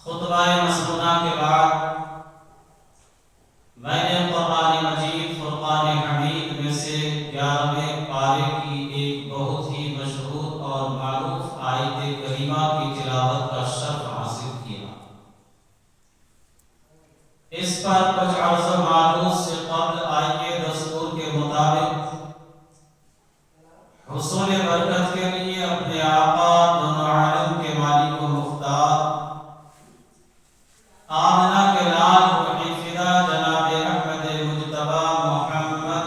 خطبہ مسنونہ کے بعد میں نے قرآن مجید فرقان حمید میں سے 11ویں پارے کی ایک بہت ہی مشہور اور معروف آیت کریمہ کی تلاوت کا شرف حاصل کیا۔ اس پر کچھ عرض و معروض سے قبل آئیے دستور کے مطابق حصول برکت کے لیے اپنے آقا دونوں عالم کے مالک و مختار آمنہ کے لال روحی فدا جناب احمد مجتبی محمد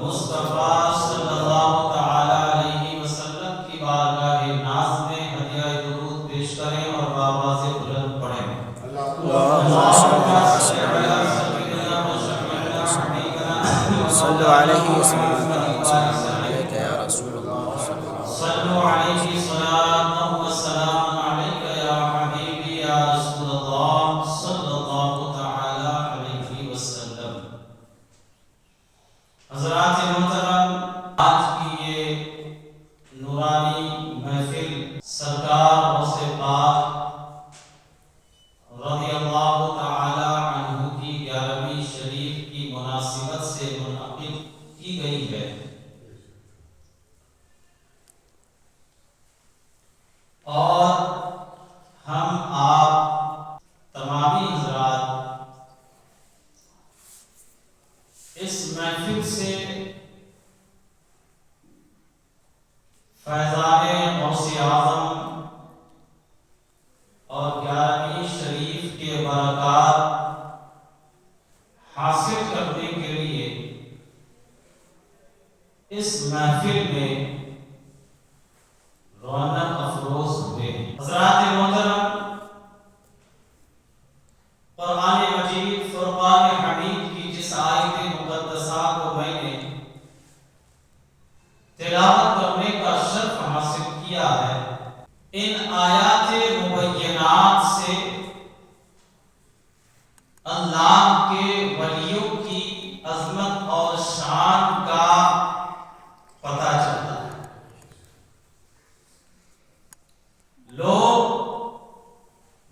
مصطفیٰ صلی اللہ تعالی علیہ وسلم کی بارگاہ ناز میں ہدیہ درود پیش کریں اور بآواز بلند پڑھیں۔ صلو علیہ وسلم علیک یا رسول اللہ صلو علیہ صلاۃ و سلام علیک یا حبیبی یا رسول اللہ صلی اللہ تعالی علیہ وسلم۔ حضرات محترم، آج کی یہ نورانی محفل سرکار غوث پاک رضی اللہ تعالی عنہ کی 11ویں شریف کی مناسبت سے منعقد کی گئی ہے، اور ہم آپ تمامی حضرات اس محفل سے فیضان غوث اعظم اور 11ویں شریف کے برکات حاصل کرنے کے لیے اس محفل میں رونق افروز ہوئے ہیں۔ حضرات محترم، قرآن مجید فرقان حمید کی جس آیت مقدسہ کو میں نے تلاوت کرنے کا شرف حاصل کیا ہے، ان آیات مبینات سے اللہ کے ولیوں کی عظمت اور شان کا پتہ چلتا ہے۔ لوگ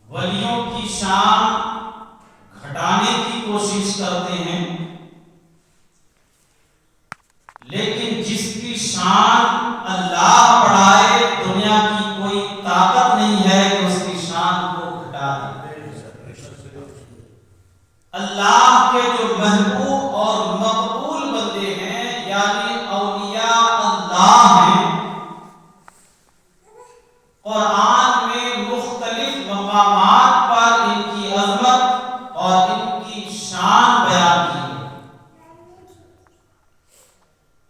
ولیوں کی شان گھٹانے کی کوشش کرتے ہیں، لیکن جس کی شان اللہ بڑھائے دنیا کی کوئی طاقت نہیں ہے کہ اس کی شان کو گھٹا دے۔ اللہ کے جو محبوب اور مقبول بندے ہیں، یعنی اولیاء اللہ ہیں، قرآن میں مختلف مقامات پر ان کی عظمت اور ان کی شان بیان کی ہے۔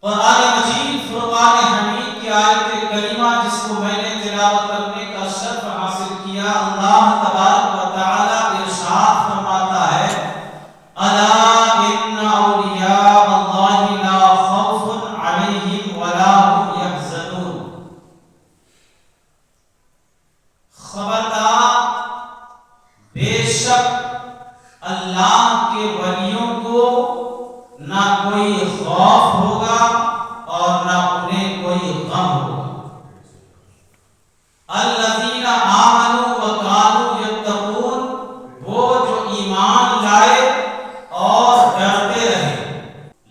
قرآن مجید فرقان حمید کی آیت کریمہ جس کو میں نے تلاوت کرنے کا شرف حاصل کیا، اللہ تبارک و تعالی ارشاد فرماتا ہے، الا ان اولیاء اللہ لا خوف علیہم ولا هم یحزنون۔ خبردار، بے شک اللہ کے ولیوں کو نہ کوئی خوف ہوگا اور نہ انہیں کوئی غم ہوگا۔ الذین آمنوا وکانوا یتقون، وہ جو ایمان لائے اور ڈرتے رہے،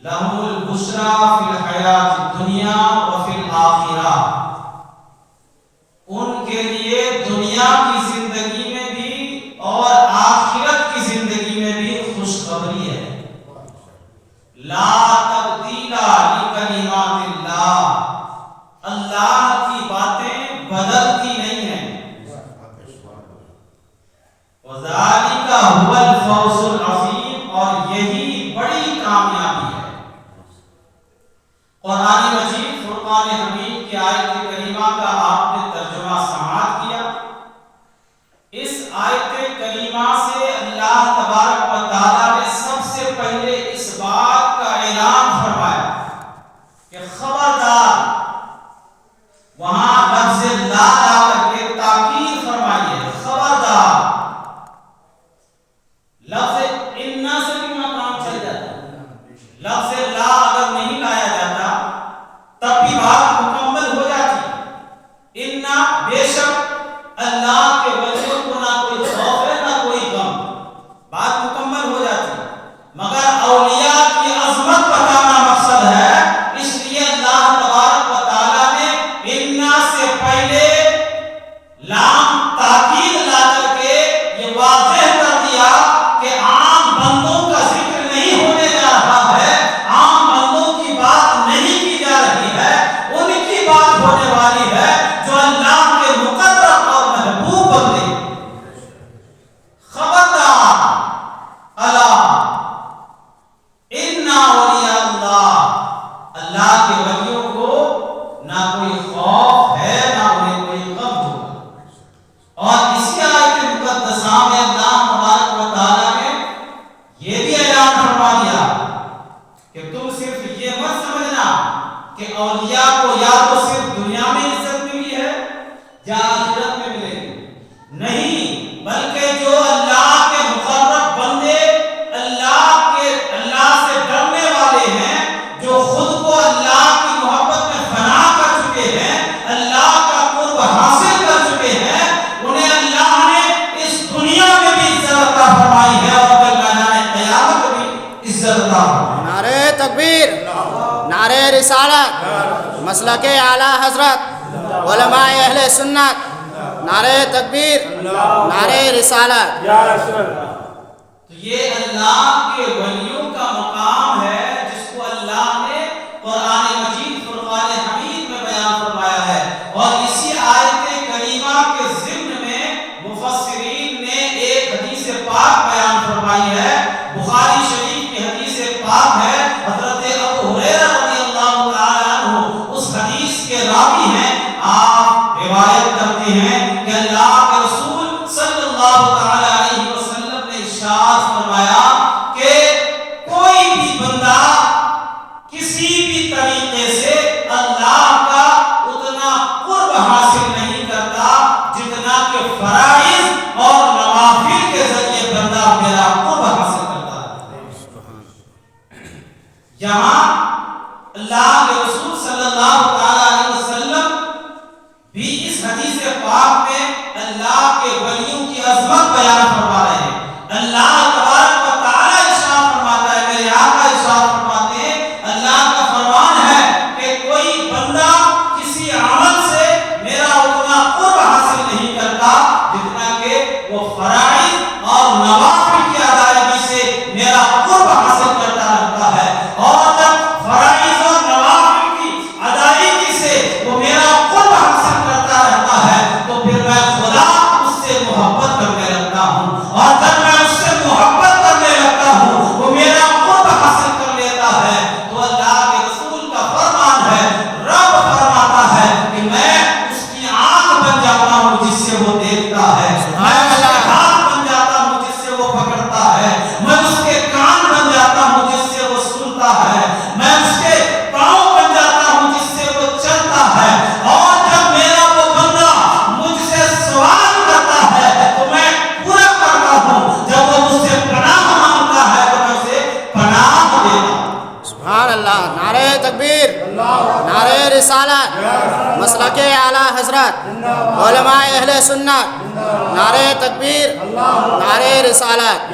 لہم البشریٰ فی الحیاۃ الدنیا وفی الآخرہ، ان کے لیے دنیا کی زندگی میں بھی اور آخرت کی زندگی میں بھی خوشخبری ہے۔ لا تبدیل لکلمات اللہ، اللہ کی باتیں بدلتی نہیں ہیں۔ وذالک هو الفوز العظیم، اور یہی بڑی کامیابی ہے۔ قرآن مجید فرقان حمید کی آیت کریمہ کا آپ نے ترجمہ سماعت کیا۔ اس آیت کریمہ سے اللہ تبارک و تعالی نے سب سے پہلے اس بات کا اعلان فرمایا کہ خبردار، وہاں لفظ لا لا کر کے تاکید فرمائی ہے، خبردار۔ لفظ انا سے بھی کام چل جاتا ہے، لفظ لا اگر نہیں لایا جاتا تب بھی بات مکمل ہو جاتی۔ انا بے شک اللہ کے ولیوں کو نہ کوئی نعرہ رسالت، مسلک اعلیٰ حضرت، علماء اہل سنت، نعرہ تکبیر، نعرہ رسالت۔ تو یہ اللہ کے ولیوں کا مقام ہے جس کو اللہ نے قرآن مجید فرقان حمید میں بیان فرمایا ہے، اور اسی آیت کریمہ کے ضمن میں مفسرین نے ایک حدیث پاک بیان فرمائی ہے، بخاری شریف کی حدیث پاک ہے، حضرت ابو ہریرہ رضی اللہ تعالیٰ عنہ اس حدیث کے راوی ہیں۔ آپ روایت کرتے ہیں کہ اللہ کے رسول صلی اللہ تعالیٰ علیہ وسلم نے ارشاد فرمایا کہ کوئی بھی بندہ کسی بھی طریقے سے اللہ کا اتنا قرب حاصل نہیں کرتا جتنا کہ فرائض اور نوافل کے ذریعے بندہ میرا قرب حاصل کرتا ہے۔ یہاں اللہ کے رسول صلی اللہ تعالیٰ علیہ وسلم بھی اس حدیث پاک میں اللہ کے ولیوں کی عظمت بیان فرما رہے ہیں۔ اللہ تبارک و تعالیٰ ارشاد فرماتا ہے، میرے آقا ارشاد فرماتے ہیں، اللہ کا فرمان ہے کہ کوئی بندہ کسی عمل سے میرا اتنا قرب حاصل نہیں کرتا جتنا کہ وہ فرائض اور نوافل کی ادائیگی سے میرا قرب حاصل کرتا رہتا ہے، اور جب فرائض اور نوافل کی ادائیگی سے وہ میرا قرب حاصل کرتا رہتا ہے تو پھر میں خدا اس سے محبت کرنے لگتا ہوں، اور جب میں اس سے محبت کرنے لگتا ہوں وہ میرا قرب حاصل کر لیتا ہے۔ تو اللہ کے رسول کا فرمان ہے، رب فرماتا ہے کہ میں اس کی آنکھ بن جاتا ہوں جس سے وہ دیکھتا ہے، میں اس کے ہاتھ بن جاتا ہوں جس سے وہ پکڑتا ہے، میں اس کے کان بن جاتا ہوں جس سے وہ سنتا ہے، میں اس کے پاؤں بن جاتا ہوں جس سے وہ چلتا ہے، اور جب میرا وہ بندہ مجھ سے سوال کرتا ہے تو میں پورا کرتا ہوں، جب وہ مجھ سے پناہ مانگتا ہے تو میں اسے پناہ دیتا ہوں۔ سبحان اللہ، نعرہ تکبیر، نعرہ رسالت، مسلک اعلیٰ حضرت، علماء اہل سنت، نعرہ تکبیر، نعرہ رسالت۔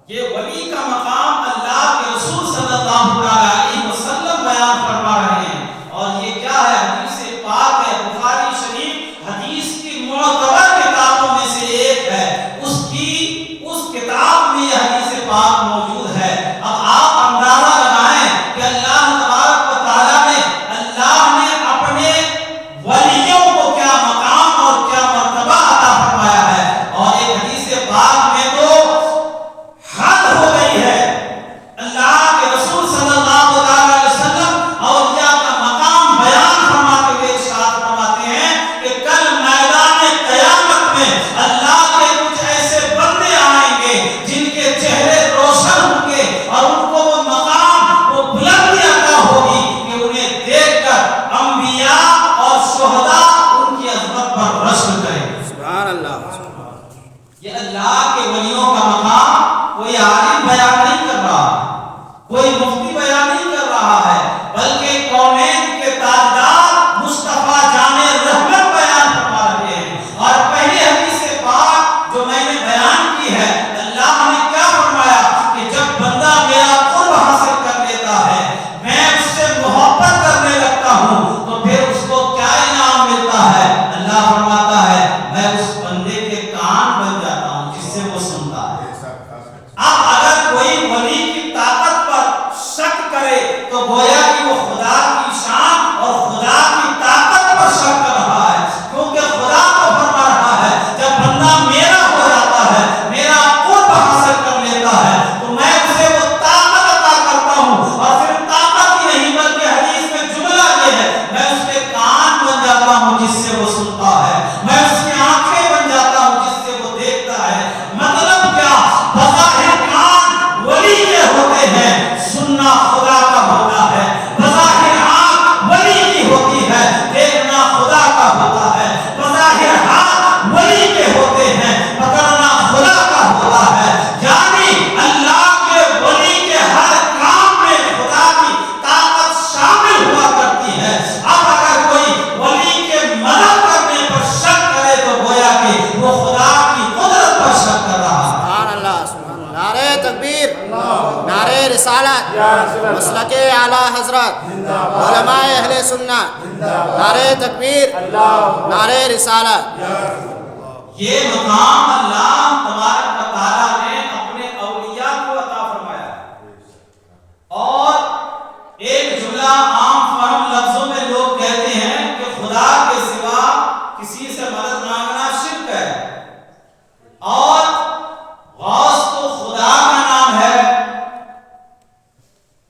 یہ ولی کا مقام اللہ کے رسول صلی اللہ علیہ وسلم بیان فرما رہے ہیں، اور یہ کیا ہے؟ حدیث پاک ہے، بخاری شریف حدیث کی معتبر کتابوں میں سے ایک ہے، اس کتاب میں یہ حدیث پاک موجود ہے۔ اب آپ اندازہ لگائیں کہ اللہ تبارک و تعالیٰ نے اپنے ولیوں کو کیا مقام اور کیا مرتبہ عطا فرمایا ہے، اور ایک حدیث پاک میں تو حد ہو گئی ہے۔ اللہ کے رسول صلی اللہ علیہ وسلم اولیاء کا مقام بیان فرماتے ہوئے ارشاد فرماتے ہیں کہ کل میدان قیامت میں اللہ کے کچھ ایسے بندے آئیں گے جن کے چہرے روشن ہوں گے، اور ان کو وہ مقام، وہ بلندی عطا ہوگی کہ انہیں دیکھ کر انبیاء اور شہداء ان کی عظمت پر رشک کریں۔ سبحان اللہ۔ یہ اللہ کے ولیوں کا مقام کوئی عالم بیان نہیں کر رہا، کوئی مفتی بیان نہیں کر رہا ہے، بلکہ کونین کے تاجدار مصطفیٰ جان رحمت بیان فرما رہے ہیں۔ اور پہلی حدیث پاک جو میں نے بیان کی ہے، اللہ نے کیا فرمایا کہ جب بندہ میرا قرب حاصل کر لیتا ہے، میں اس سے محبت کرنے لگتا ہوں، تو پھر اس کو کیا انعام ملتا ہے؟ اللہ فرماتا ہے میں اس بندے کے کان بن جاتا ہوں جس سے وہ سنتا ہے۔ اب اگر کوئی ولی کی طاقت پر مسلک اعلیٰ حضرت علماء اہل سنت نعرہ تکبیر نعرہ رسالت. یہ مقام اللہ تبارک و تعالیٰ نے اپنے اولیاء کو عطا فرمایا ہے. اور ایک جملہ عام فہم لفظوں میں لوگ کہتے ہیں کہ خدا کے سوا کسی سے مدد مانگنا شرک ہے، اور غوث تو خدا کا نام ہے،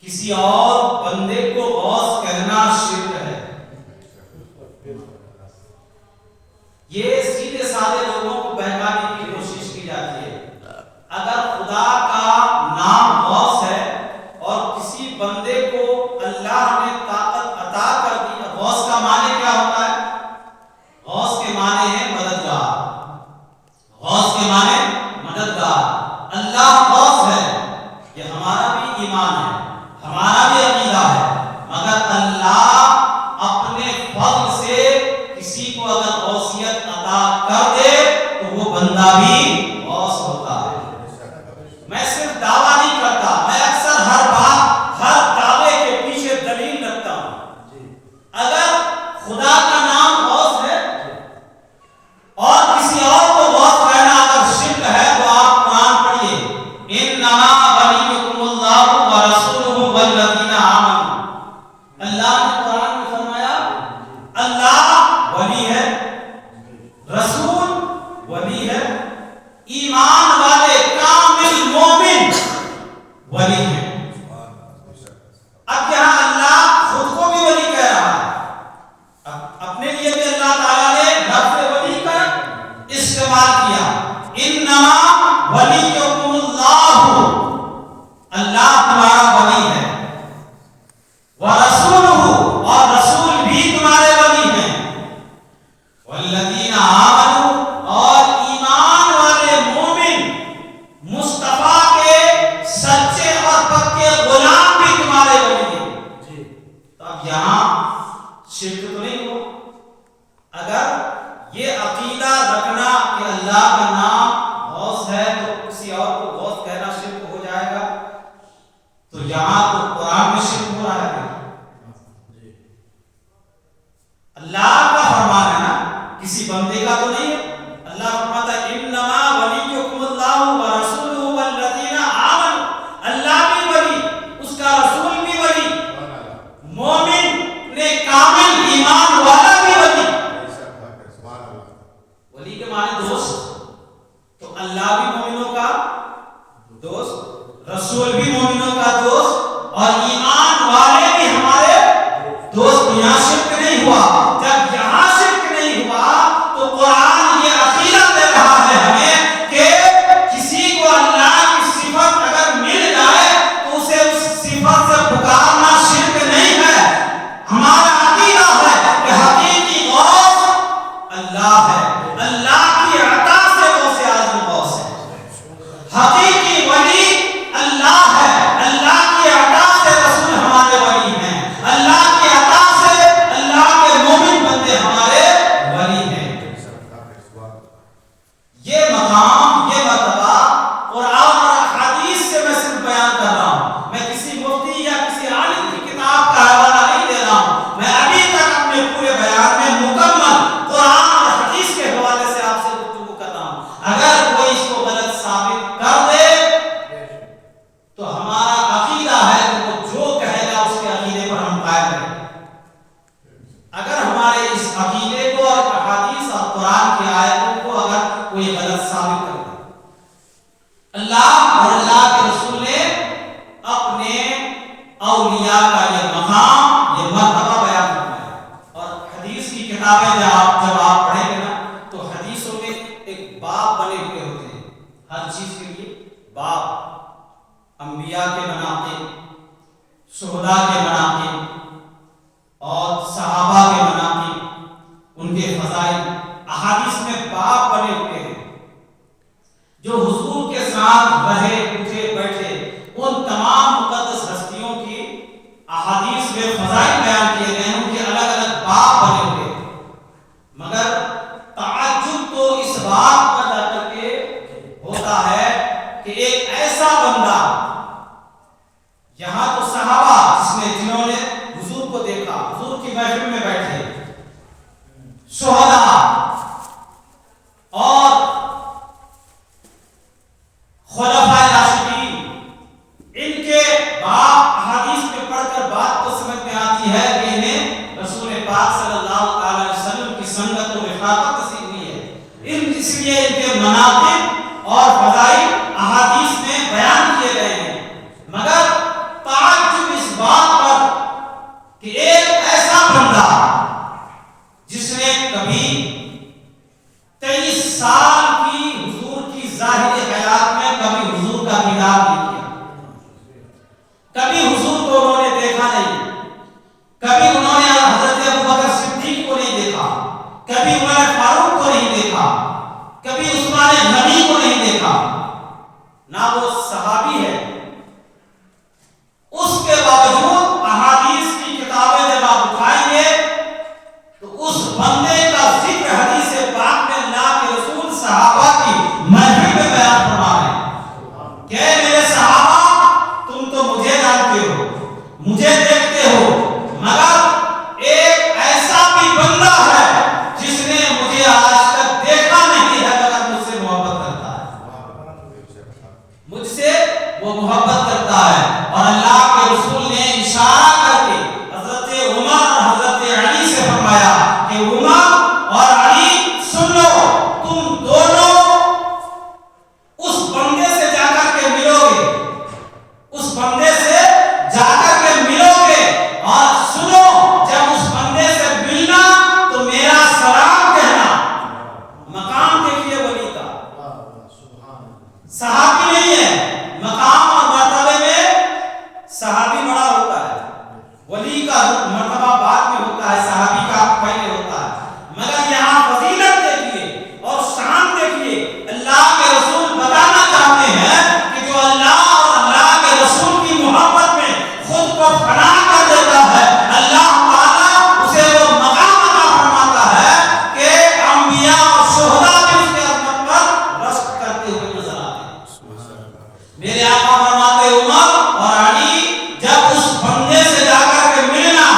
کسی اور بندے کو غوث کہنا شرک ہے. یہ سیدھے سادے لوگوں کو بہکانے کی کوشش کی جاتی ہے. اگر خدا کا نام غوث ہے اور کسی بندے کو اللہ نے طاقت عطا کر دی، غوث کا معنی کیا ہوتا ہے؟ غوث کے معنی ہے مددگار. غوث کے معنی مددگار. اللہ غوث ہے، یہ ہمارا بھی ایمان ہے، ہمارا بھی عقیدہ ہے. مگر اللہ اپنے فضل سے کسی کو اگر غوثیت عطا کر دے تو وہ بندہ بھی غوث ہوتا ہے. میں صرف دعویٰ نہیں کرتا، میں اکثر ہر بات، ہر دعوے کے پیچھے دلیل رکھتا ہوں. اگر خدا کا نام غوث ہے اور کسی اور کو غوث کہنا اگر شرک ہے تو آپ قرآن پڑھیے. انما ولیکم اللہ ورسولہ والذین آمنوا. اللہ نے قرآن میں فرمایا اللہ ولی ہے، رسول ولی ہے، ایمان والے کامل مومن ولی ہے. اب یہاں اللہ خود کو بھی ولی کہہ رہا ہے، اپنے لیے بھی اللہ تعالیٰ نے لفظ ولی کا استعمال کیا. انما ولیکم اللہ، اللہ تمہارا ولی ہے، ورسولہ، اور رسول بھی تمہارے ولی ہیں، والذین آمنوا، اور ایمان والے مومن مصطفیٰ کے سچے اور پکے غلام بھی تمہارے ولی ہیں. تو اب یہاں شرک تو نہیں ہو. اگر یہ عقیدہ رکھنا کہ اللہ کا نام غوث ہے تو کسی اور کو غوث کہنا شرک ہو جائے گا، تو یہاں تو قرآن میں شرک ہو رہا ہے. اللہ کا فرمان ہے نا، کسی بندے کا تو نہیں ہے. اللہ فرماتا ہے انما ولیکم اللہ ورسولہ والذین آمنوا. اللہ بھی ولی، اس کا رسول بھی ولی، مومن نے کامل ایمان والا بھی ولی. ولی کے معنی دوست، تو اللہ بھی مومنوں کا دوست، رسول بھی مومنوں کا دوست، اور ایمان والے بھی ہمارے دوست. یہاں شرک نہیں ہوا. جب یہاں شرک نہیں ہوا تو قرآن یہ عقیدہ دے رہا ہے ہمیں کہ کسی کو اللہ کی صفت اگر مل جائے تو اسے اس صفت سے پکارنا شرک نہیں ہے. ہمارا عقیدہ ہے کہ حقیقی غوث اللہ ہے، اللہ کی عطا سے غوث اعظم غوث ہے. حقیقی ولی اللہ ہے، اللہ کی عطا سے رسول ہمارے ولی ہیں، اللہ کی عطا سے اللہ کے مومن بندے ہمارے ولی ہیں. یہ مقام، یہ مرتبہ قرآن اور حدیث سے میں صرف بیان کر رہا ہوں. میں کسی مفتی یا کسی عالم کی کتاب کا حوالہ نہیں دے رہا ہوں. میں ابھی تک اپنے پورے بیان میں مکمل قرآن اور حدیث کے حوالے سے آپ سے گفتگو کر رہا ہوں. اگر کوئی اس کو غلط ثابت کر دے تو ہمارا عقیدہ ہے کہ وہ جو کہے گا اس کے عقیدے پر ہم قائم رہیں. اگر ہمارے اس عقیدے کو اور احادیث اور قرآن کی آیتوں کو اگر کوئی غلط ثابت کر دے. اللہ اور اللہ کے رسول نے اپنے اولیاء کا یہ مقام، یہ مرتبہ بیان فرمایا. اور حدیث کی کتابیں جب آپ پڑھیں گے نا تو حدیثوں میں ایک باب بنے ہوئے ہوتے ہیں، ہر چیز کے لیے باب. انبیاء کے مناقب، شہداء کے مناقب اور صحابہ کے مناقب، ان کے فضائل، احادیث میں باب بنے ہوئے ہیں. جو حضور کے ساتھ رہے، اٹھے، بیٹھے، ان تمام مقدس ہستیوں کی احادیث میں فضائل بیان کیے گئے ہیں، ان کے الگ الگ باب بنے ہوئے ہیں. مگر تعجب تو اس بات پر جا کر کے ہوتا ہے کہ ایک ایسا بندہ، یہاں تو مناقب اور فضائل احادیث میں بیان کیے گئے ہیں، مگر تعجب اس بات پر کہ ایک ایسا بندہ جس نے کبھی 23 سال کی حضور کی ظاہری حیات میں کبھی حضور کا دیدار نہیں کیا، کبھی حضور کو انہوں نے دیکھا نہیں، کبھی انہوں نے حضرت ابوبکر صدیق کو نہیں دیکھا، کبھی عمر فاروق کو نہیں دیکھا، کبھی عثمان غنی کو نہیں دیکھا، نہ وہ صحابی ہے، اس کے باوجود احادیث کی کتابیں جب آپ اٹھائیں گے تو اس بندے کا ذکر حدیث پاک میں اللہ کے رسول صحابہ کی محفل میں بیان فرما رہے ہیں کہ اے میرے صحابہ، تم تو مجھے جانتے ہو، مجھے دیکھتے ہو، مگر ایک ایسا بھی بندہ ہے جس نے مجھے آج تک دیکھا نہیں ہے مگر مجھ سے محبت کرتا ہے، مجھ سے وہ محبت کرتا ہے۔ اور اللہ کے رسول نے اشارہ کر کے حضرت عمر اور حضرت علی سے فرمایا کہ عمر اور علی سن لو، تم دونوں اس بندے سے جا کر کے ملو گے، اس بندے سے جا کر کے ملو گے، اور سنو جب اس بندے سے ملنا تو میرا سلام کہنا۔ مقام دیکھیے ولی کا، صحابی نہیں ہے، مقام اور مرتبے میں صحابی بڑا ہوتا ہے، ولی کا مرتبہ بعد میں ہوتا ہے، صحابی کا پہلے ہوتا ہے، مگر یہاں فضیلت دیکھیے اور شان دیکھیے۔ اللہ کے رسول بتانا چاہتے ہیں کہ جو اللہ اور اللہ کے رسول کی محبت میں خود کو فنا کر دیتا ہے، اللہ تعالیٰ اسے وہ مقام عطا فرماتا ہے کہ انبیاء اور شہداء بھی اس کے عظمت پر رشک کرتے ہوئے نظر آتے ہیں۔ میرے آقا فرماتے عمر اور علی، جب اس بندے سے جا کر کے ملنا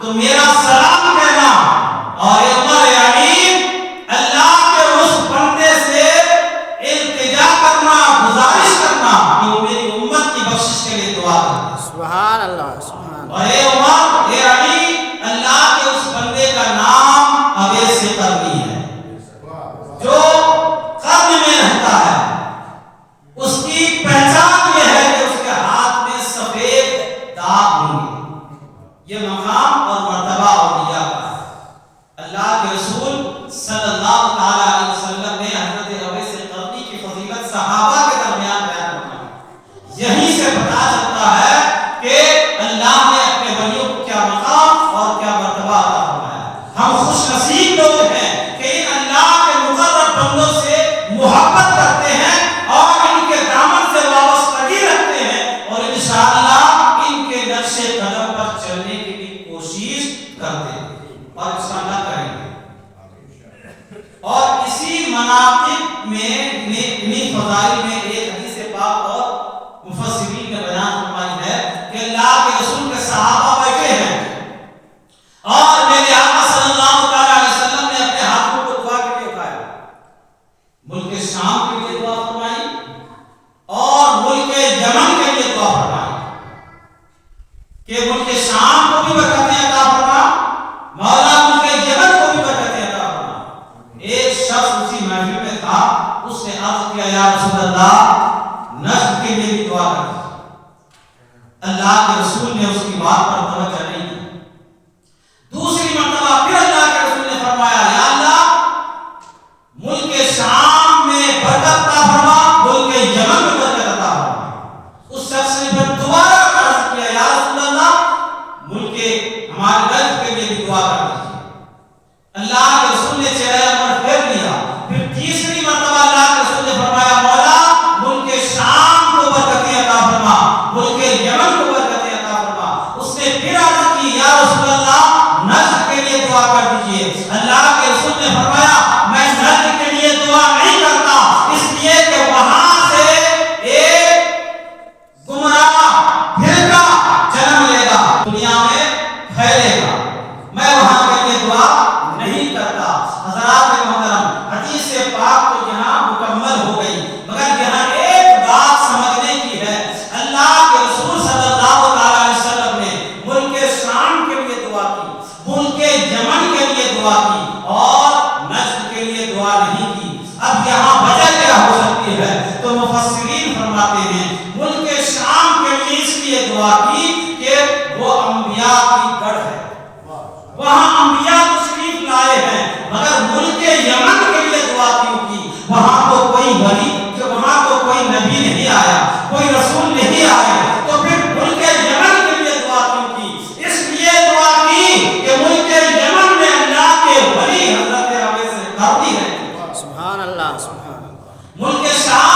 تو میرا سلام کہنا، اور عمر علی اللہ کے اس بندے سے التجا کرنا، گزارش کرنا کہ وہ میری امت کی بخشش کے لیے دعا کرے۔ سبحان اللہ، سبحان اور اے عمر، اے علی، اللہ کے اس بندے کا نام اویس قرنی ہے، جو قرن میں رہتا ہے، اس کی پہچان یہ ہے کہ اس کے ہاتھ میں سفید داغ ہوں گے۔ یہ مقام اور مرتبہ اولیاء کا ہے۔ اللہ کے رسول صلی اللہ تعالی علیہ وسلم نے حضرت اویس قرنی کی فضیلت صحابہ کے درمیان بیان فرمائی۔ یہیں سے پتہ چلتا ہے کہ اللہ نے اپنے ولیوں کو کیا مقام اور کیا مرتبہ عطا فرمایا۔ ہم خوش نصیب لوگ ہیں کہ ان اللہ کے مقرب بندوں سے محبت کرتے ہیں اور ان کے دامن سے وابستگی رکھتے ہیں، اور انشاءاللہ ان کے نقش قدم پر چلنے کی بھی کوشش کرتے ہیں اور انشاءاللہ کریں گے۔ اور اسی مناقب میں انہی فضائل میں ایک حدیث پاک اور مفسرین نے بیان فرمائی ہے کہ اللہ کے رسول کے صحابہ بیٹھے ہیں اور میرے آقا صلی اللہ تعالی علیہ وسلم نے اپنے ہاتھوں کو دعا کے لیے اٹھایا، ملک شام کے لیے دعا فرمائی اور ملک یمن کے لیے دعا فرمائی کہ ملک شام کو بھی برکتیں عطا فرما، مولا ملک یمن کو بھی برکتیں عطا فرما۔ ایک شخص اسی محفل میں تھا، اس نے عرض کیا یا رسول اللہ، نجد کے لیے بھی دعا کر۔ اللہ کے رسول نے اس کی بات پر توجہ نہیں کی۔ دوسری مرتبہ پھر اللہ کے رسول نے فرمایا یا اللہ، ملک شام میں برکت عطا فرما، ملک یمن میں برکت عطا فرما۔ اس شخص نے پھر دوبارہ عرض کیا یا رسول اللہ، ملک ہمارے نجد کے لیے بھی دعا کر دیجیے۔ اللہ کے رسول نے چہرہ انور پھیر لیا۔ پھر تیسری مرتبہ اللہ کے رسول نے فرمایا مولا، ملک شام کو برکتیں عطا فرما، ملک یمن کو برکتیں عطا فرما۔ اس نے ولی کہ وہاں تو کوئی نبی نہیں آیا، کوئی رسول نہیں آئے، تو پھر ملک یمن کے لیے دعا کیوں کی؟ اس لیے دعا کی کہ ملک یمن میں اللہ کے ولی حضرت اویس قرنی رہتے ہیں۔ سبحان اللہ، سبحان اللہ۔ ملک شام